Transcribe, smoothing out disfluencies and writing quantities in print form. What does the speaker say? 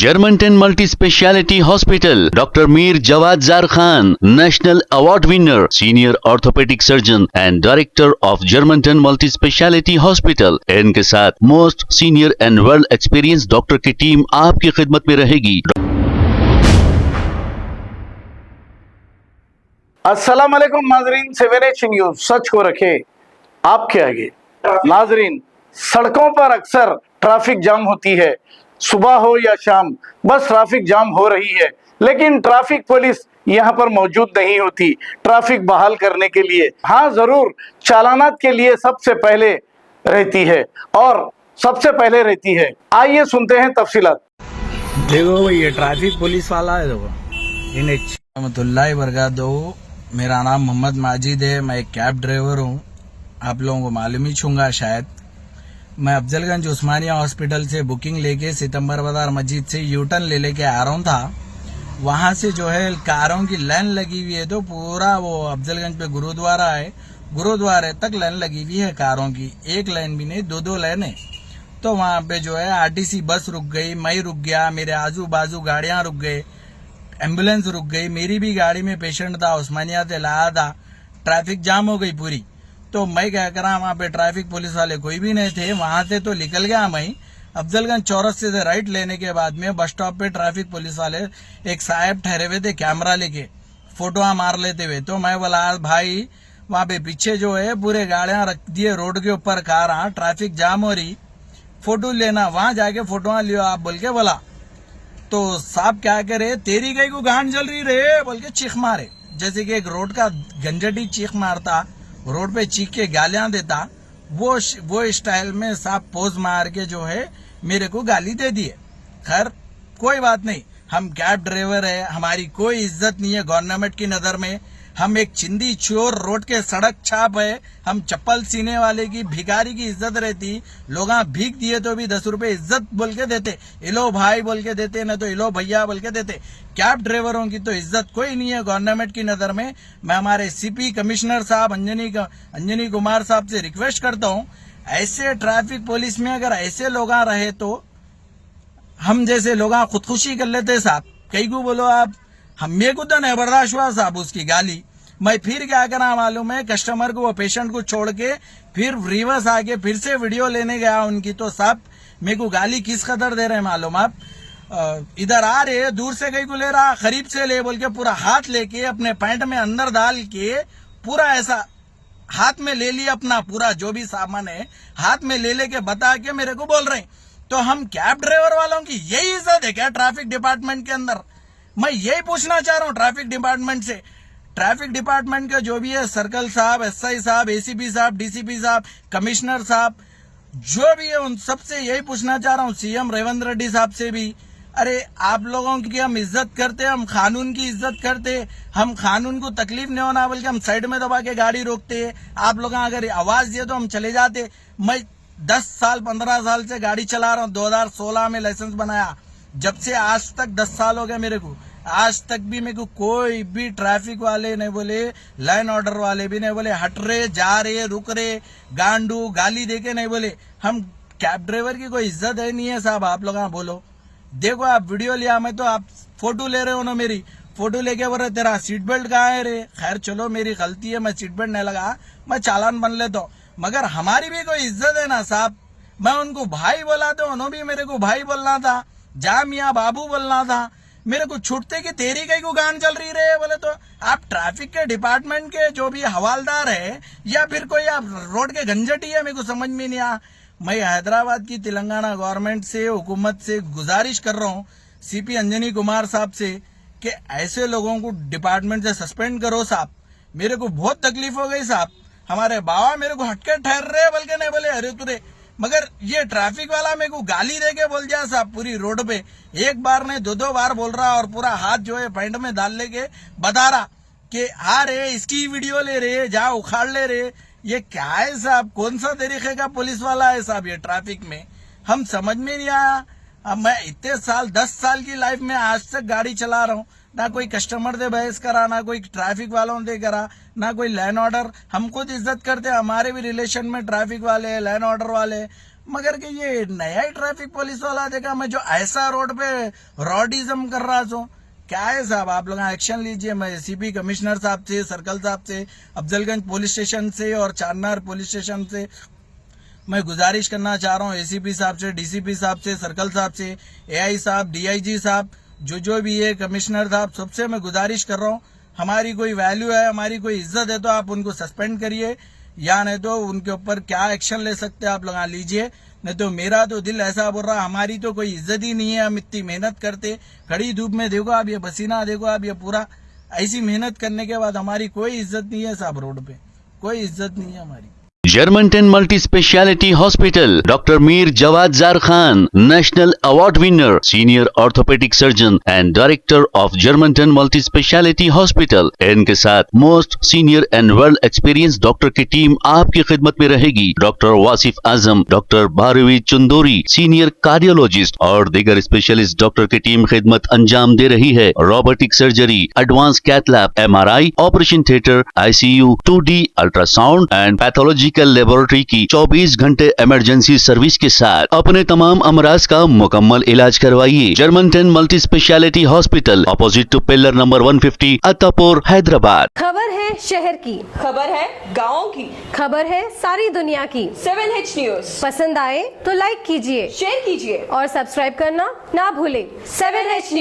Germantown Multi Speciality Hospital, Dr. Mir Jawad Zar Khan, National Award winner, Senior Orthopedic Surgeon and Director of Germantown Multi Speciality Hospital. इनके साथ most senior and world experience doctor की team आपकी खिदमत में रहेगी। अस्सलाम वालेकुम नाजरीन, 7H न्यूज सच को रखे आपके आगे। नाजरीन, सड़कों पर अक्सर ट्रैफिक जाम होती है, सुबह हो या शाम, बस ट्रैफिक जाम हो रही है, लेकिन ट्रैफिक पुलिस यहाँ पर मौजूद नहीं होती ट्रैफिक बहाल करने के लिए। हाँ जरूर, चालानात के लिए सबसे पहले रहती है और सबसे पहले रहती है। आइए सुनते हैं तफसीलात। देखो ये ट्रैफिक पुलिस वाला है, देखो इन्हें रहमतुल्लाहि बरकातहू। मेरा नाम मोहम्मद माजिद है, मैं एक कैब ड्राइवर हूँ। आप लोगों को मालूम ही छूंगा शायद। मैं अफजलगंज उस्मानिया हॉस्पिटल से बुकिंग लेके सितंबर बाजार मस्जिद से यूटर्न ले लेके आ रहा था। वहां से जो है कारों की लाइन लगी हुई है, तो पूरा वो अफजलगंज पे गुरुद्वारा है, गुरुद्वारे तक लाइन लगी हुई है कारों की। एक लाइन भी नहीं, दो लाइनें। तो वहां पे जो है आरटीसी बस रुक गई, मैं रुक गया, मेरे आजू बाजू गाड़ियां रुक गए, एम्बुलेंस रुक गई। मेरी भी गाड़ी में पेशेंट था, उस्मानिया से लाया था। ट्रैफिक जाम हो गई पूरी। तो मैं क्या करा, वहां पे ट्रैफिक पुलिस वाले कोई भी नहीं थे। वहां से तो निकल गया मैं। अफजलगंज चौरस्ते से राइट लेने के बाद में बस स्टॉप पे ट्रैफिक पुलिस वाले एक साहब ठहरे हुए थे, कैमरा लेके फोटो मार लेते हुए। तो मैं बोला भाई, वहां पे पीछे जो है पूरे गाड़ियां रख दिए रोड के ऊपर, कार ट्रैफिक जाम हो रही, फोटो लेना, वहां जाके फोटो लियो आप बोल के बोला। तो साहब क्या करे, तेरी गई को गांड जल रही रे बोल के चीख मारे, जैसे कि एक रोड का गंजटी चीख मारता, रोड पे चीख के गालियां देता, वो स्टाइल में साहब पोज मार के जो है मेरे को गाली दे दिए। खैर कोई बात नहीं, हम कैब ड्राइवर है, हमारी कोई इज्जत नहीं है गवर्नमेंट की नजर में। हम एक चिंदी चोर रोड के सड़क छाप है, हम चप्पल सीने वाले की, भिखारी की इज्जत रहती। लोग भीख दिए तो भी 10 रुपए इज्जत बोल के देते, इलो भाई बोल के देते, न तो इलो भैया बोल के देते। कैब ड्राइवरों की तो इज्जत कोई नहीं है गवर्नमेंट की नजर में। मैं हमारे सीपी कमिश्नर साहब अंजनी कुमार साहब से रिक्वेस्ट करता हूँ, ऐसे ट्रैफिक पुलिस में अगर ऐसे लोग रहे तो हम जैसे लोग खुदकुशी कर लेते साहब। कई को बोलो आप, हम मेरे को तो नहीं बर्दाश्त हुआ साहब उसकी गाली। मैं फिर क्या करा मालूम है, कस्टमर को, वो पेशेंट को छोड़ के फिर रिवर्स आके फिर से वीडियो लेने गया उनकी। तो साहब मेरे को गाली किस कदर दे रहे हैं मालूम आप, इधर आ रहे, दूर से कहीं को ले रहा, करीब से ले बोल के पूरा हाथ लेके अपने पैंट में अंदर डाल के पूरा ऐसा हाथ में ले लिया, अपना पूरा जो भी सामान है हाथ में ले लेके बता के मेरे को बोल रहे हैं। तो हम कैब ड्राइवर वालों की यही इज्जत है क्या ट्रैफिक डिपार्टमेंट के अंदर? मैं यही पूछना चाह रहा हूँ ट्रैफिक डिपार्टमेंट से। ट्रैफिक डिपार्टमेंट के जो भी है, सर्कल साहब, एसआई साहब, एसीपी साहब, डीसीपी साहब, कमिश्नर साहब, जो भी है उन सबसे यही पूछना चाह रहा हूँ, सीएम रेवंत रेड्डी साहब से भी, अरे आप लोगों की हम इज्जत करते, हम कानून की इज्जत करते, हम कानून को तकलीफ नहीं होना बल्कि हम साइड में दबा के गाड़ी रोकते। आप लोग अगर आवाज दिए तो हम चले जाते। मैं 10 साल 15 साल से गाड़ी चला रहा हूँ, 2016 में लाइसेंस बनाया, जब से आज तक 10 साल हो गए मेरे को। आज तक भी मेरे को कोई भी ट्रैफिक वाले नहीं बोले, लाइन ऑर्डर वाले भी नहीं बोले हट रहे, जा रहे, रुक रहे, गांडू गाली देके नहीं बोले। हम कैब ड्राइवर की कोई इज्जत है नहीं है साहब। आप लोग बोलो, देखो आप वीडियो लिया, मैं तो आप फोटो ले रहे हो ना, मेरी फोटो लेके बोल रहे तेरा सीट बेल्ट कहाँ है रे। खैर चलो मेरी गलती है, मैं सीट बेल्ट नहीं लगा, मैं चालान बन लेता हूँ, मगर हमारी भी कोई इज्जत है ना साहब। मैं उनको भाई बोला तो उन्होंने भी मेरे को भाई बोलना था, जा मियाँ बाबू बोलना था। मेरे को छूटते कि तेरी कहीं को गान चल रही रहे बोले। तो आप ट्रैफिक के डिपार्टमेंट के जो भी हवालदार है या फिर कोई आप रोड के गंजटी है, मेरे को समझ में नहीं आया। मैं हैदराबाद की तेलंगाना गवर्नमेंट से, हुकूमत से गुजारिश कर रहा हूँ, सीपी अंजनी कुमार साहब से, कि ऐसे लोगों को डिपार्टमेंट से सस्पेंड करो साहब। मेरे को बहुत तकलीफ हो गई साहब। हमारे बाबा मेरे को हटके ठहर रहे बल्कि नहीं बोले अरे तुरे, मगर ये ट्रैफिक वाला मेरे को गाली दे के बोल दिया साहब पूरी रोड पे। एक बार नहीं 2 बार बोल रहा, और पूरा हाथ जो है पैंट में डाल लेके बता रहा कि हाँ रे इसकी वीडियो ले रहे, जा उखाड़ ले रहे। ये क्या है साहब, कौन सा तरीके का पुलिस वाला है साहब ये ट्रैफिक में? हम समझ में नहीं आया। अब मैं इतने साल 10 साल की लाइफ में आज तक गाड़ी चला रहा हूँ, ना कोई कस्टमर दे बहस करा, ना कोई ट्रैफिक वालों दे करा, ना कोई लाइन ऑर्डर। हम खुद इज्जत करते हैं, हमारे भी रिलेशन में ट्रैफिक वाले, लाइन ऑर्डर वाले, मगर कि ये नया ही ट्रैफिक पुलिस वाला देखा मैं जो ऐसा रोड पे रॉडिज्म कर रहा हूँ। क्या है साहब, आप लोग एक्शन लीजिए। मैं एसीपी कमिश्नर साहब से, सर्कल साहब से, अफजलगंज पुलिस स्टेशन से और चारनार पुलिस स्टेशन से मैं गुजारिश करना चाह रहा हूँ, एसीपी साहब से, डीसीपी साहब से, सर्कल साहब से, एआई साहब, डीआईजी साहब, जो भी है, कमिश्नर साहब, सबसे मैं गुजारिश कर रहा हूँ, हमारी कोई वैल्यू है, हमारी कोई इज्जत है तो आप उनको सस्पेंड करिए, या नहीं तो उनके ऊपर क्या एक्शन ले सकते हैं आप लोग लीजिए। नहीं तो मेरा तो दिल ऐसा बोल रहा, हमारी तो कोई इज्जत ही नहीं है। हम इतनी मेहनत करते, खड़ी धूप में देखो आप, ये पसीना देखो आप, ये पूरा ऐसी मेहनत करने के बाद हमारी कोई इज्जत नहीं है साहब, रोड पे कोई इज्जत नहीं है हमारी। Germantown Multi Speciality Hospital, Dr. Mir Jawad Zar Khan, National Award winner, Senior Orthopedic Surgeon and Director of Germantown Multi Speciality Hospital। इनके साथ most senior and world experience doctor की टीम आपकी खिदमत में रहेगी। Doctor Wasif Azam, doctor Bharvi Chandori, senior cardiologist और दीगर specialist doctor की टीम खिदमत अंजाम दे रही है। Robotic surgery, advance cath lab, MRI, operation theatre, ICU, 2D ultrasound and pathology laboratory की 24 घंटे इमरजेंसी सर्विस के साथ अपने तमाम अमराज का मुकम्मल इलाज करवाइए। Germanten multi speciality hospital, opposite to pillar number 150, Attapur, Hyderabad. खबर है शहर की, खबर है गाँव की, खबर है सारी दुनिया की। 7H न्यूज पसंद आए तो लाइक कीजिए, शेयर कीजिए और सब्सक्राइब करना ना भूलें। 7H news.